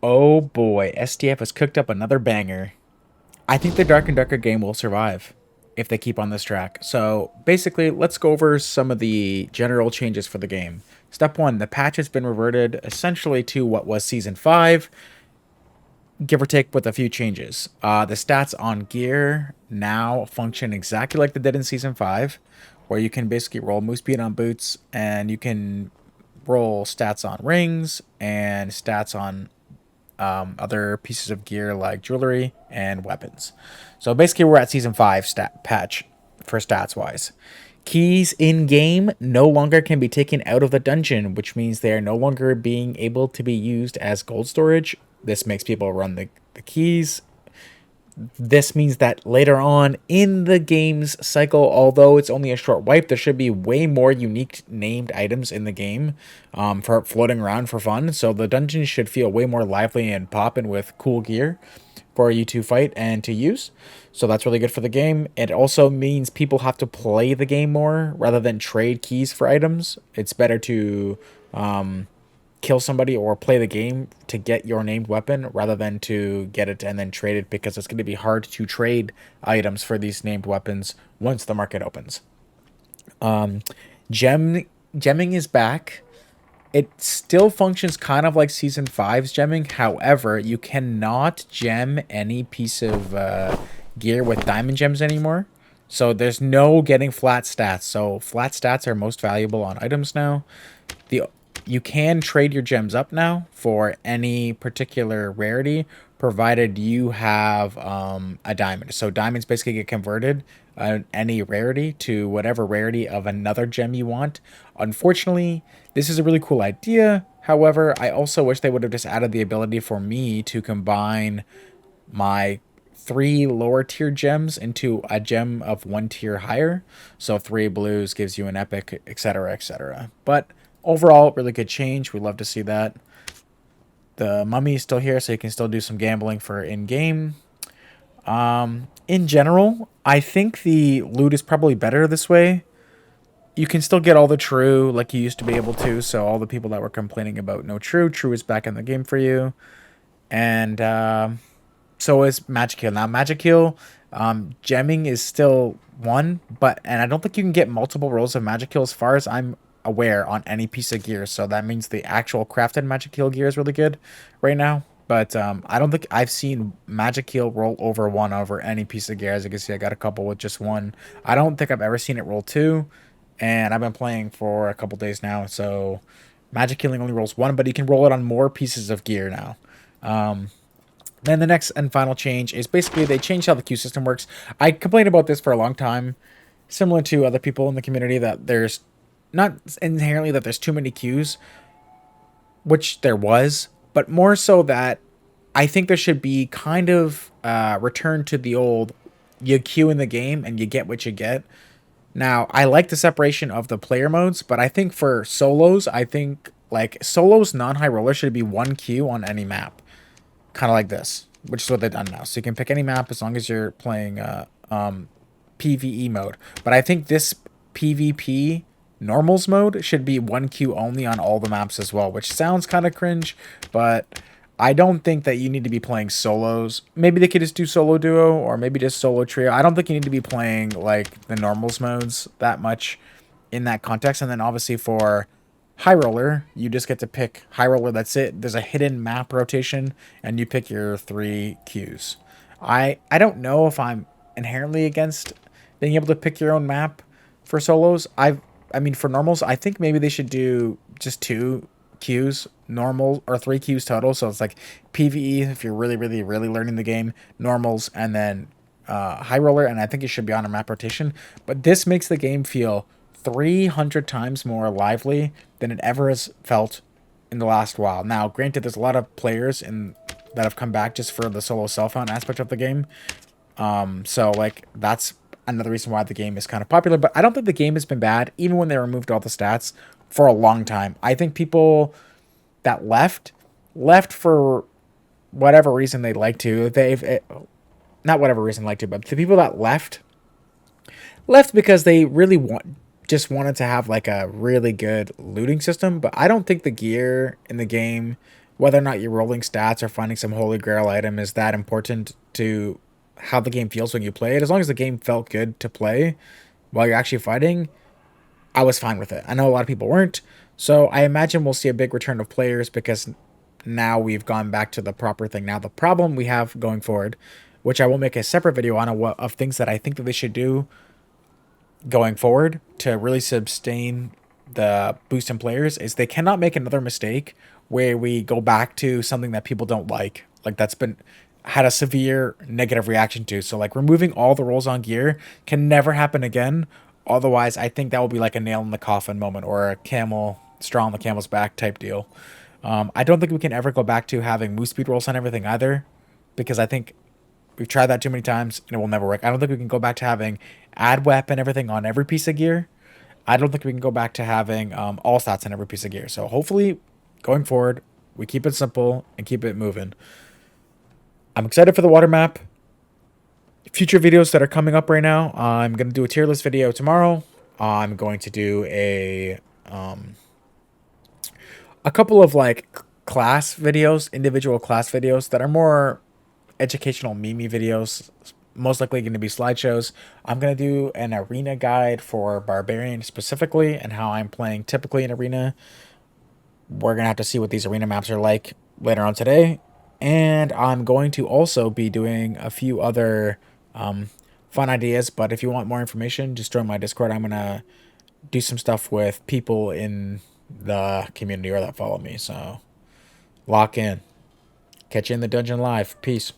Oh boy, STF has cooked up another banger. I think the Dark and Darker game will survive if they keep on this track. So basically, let's go over some of the general changes for the game. Step one, the patch has been reverted essentially to what was Season 5, give or take with a few changes. The stats on gear now function exactly like they did in Season 5, where you can basically roll move speed on boots and you can roll stats on rings and stats on other pieces of gear like jewelry and weapons. So basically, we're at Season 5 stat patch for stats wise. Keys in game no longer can be taken out of the dungeon, which means they are no longer being able to be used as gold storage. This makes people run the keys. This means that later on in the game's cycle, although it's only a short wipe, there should be way more unique named items in the game for floating around for fun. So the dungeon should feel way more lively and poppin' with cool gear for you to fight and to use. So that's really good for the game. It also means people have to play the game more rather than trade keys for items. It's better to kill somebody or play the game to get your named weapon rather than to get it and then trade it, because it's going to be hard to trade items for these named weapons once the market opens. Gemming is back. It still functions kind of like Season 5's gemming. However, you cannot gem any piece of gear with diamond gems anymore. So there's no getting flat stats. So flat stats are most valuable on items now. The You can trade your gems up now for any particular rarity, provided you have a diamond. So diamonds basically get converted any rarity to whatever rarity of another gem you want. Unfortunately, this is a really cool idea. However, I also wish they would have just added the ability for me to combine my 3 lower tier gems into a gem of 1 tier higher. So 3 blues gives you an epic, etc., etc. But overall, really good change. We love to see that. The mummy is still here, so you can still do some gambling for in-game. In general, I think the loot is probably better this way. You can still get all the true like you used to be able to, so all the people that were complaining about no true is back in the game for you. And so is Magic Heal. Now, Magic Heal, gemming is still one, and I don't think you can get multiple rolls of Magic Heal as far as I'm aware on any piece of gear. So that means the actual crafted Magic Heal gear is really good right now. But I don't think I've seen Magic Heal roll over one over any piece of gear. As you can see, I got a couple with just one. I don't think I've ever seen it roll two, and I've been playing for a couple days now. So Magic Healing only rolls one, but you can roll it on more pieces of gear now. Then the next and final change is basically they changed how the queue system works. I complained about this for a long time, similar to other people in the community, that there's not inherently that there's too many queues, which there was, but more so that I think there should be kind of return to the old, you queue in the game and you get what you get. Now, I like the separation of the player modes, but I think for solos, I think like solos non-high roller should be one queue on any map. Kind of like this, which is what they've done now. So you can pick any map as long as you're playing PvE mode. But I think this PvP normals mode should be one queue only on all the maps as well, which sounds kind of cringe, but I don't think that you need to be playing solos. Maybe they could just do solo duo or maybe just solo trio. I don't think you need to be playing like the normals modes that much in that context. And then obviously for high roller, you just get to pick high roller. That's it. There's a hidden map rotation and you pick your 3 queues. I don't know if I'm inherently against being able to pick your own map for solos. I mean, for normals, I think maybe they should do just 2 queues, normal, or 3 queues total. So it's like PvE if you're really, really, really learning the game, normals, and then high roller. And I think it should be on a map rotation. But this makes the game feel 300 times more lively than it ever has felt in the last while. Now, granted, there's a lot of players that have come back just for the solo self-found aspect of the game. So like that's another reason why the game is kind of popular, but I don't think the game has been bad, even when they removed all the stats for a long time. I think people that left for whatever reason they like to. Not whatever reason like to, but the people that left because they really just wanted to have like a really good looting system. But I don't think the gear in the game, whether or not you're rolling stats or finding some holy grail item is that important to how the game feels when you play it. As long as the game felt good to play while you're actually fighting, I was fine with it. I know a lot of people weren't. So I imagine we'll see a big return of players because now we've gone back to the proper thing. Now the problem we have going forward, which I will make a separate video on of things that I think that they should do going forward to really sustain the boost in players, is they cannot make another mistake where we go back to something that people don't like that's been had a severe negative reaction to. So like removing all the rolls on gear can never happen again. Otherwise, I think that will be like a nail in the coffin moment or a camel straw on the camel's back type deal. I don't think we can ever go back to having move speed rolls on everything either, because I think we've tried that too many times and it will never work. I don't think we can go back to having add weapon everything on every piece of gear. I don't think we can go back to having all stats on every piece of gear. So hopefully, going forward, we keep it simple and keep it moving. I'm excited for the water map. Future videos that are coming up right now. I'm going to do a tier list video tomorrow. I'm going to do a couple of like class videos, individual class videos that are more educational meme videos, most likely going to be slideshows. I'm going to do an arena guide for Barbarian specifically and how I'm playing typically in arena. We're going to have to see what these arena maps are like later on today. And I'm going to also be doing a few other fun ideas. But if you want more information, just join my Discord. I'm going to do some stuff with people in the community or that follow me. So lock in. Catch you in the dungeon live. Peace.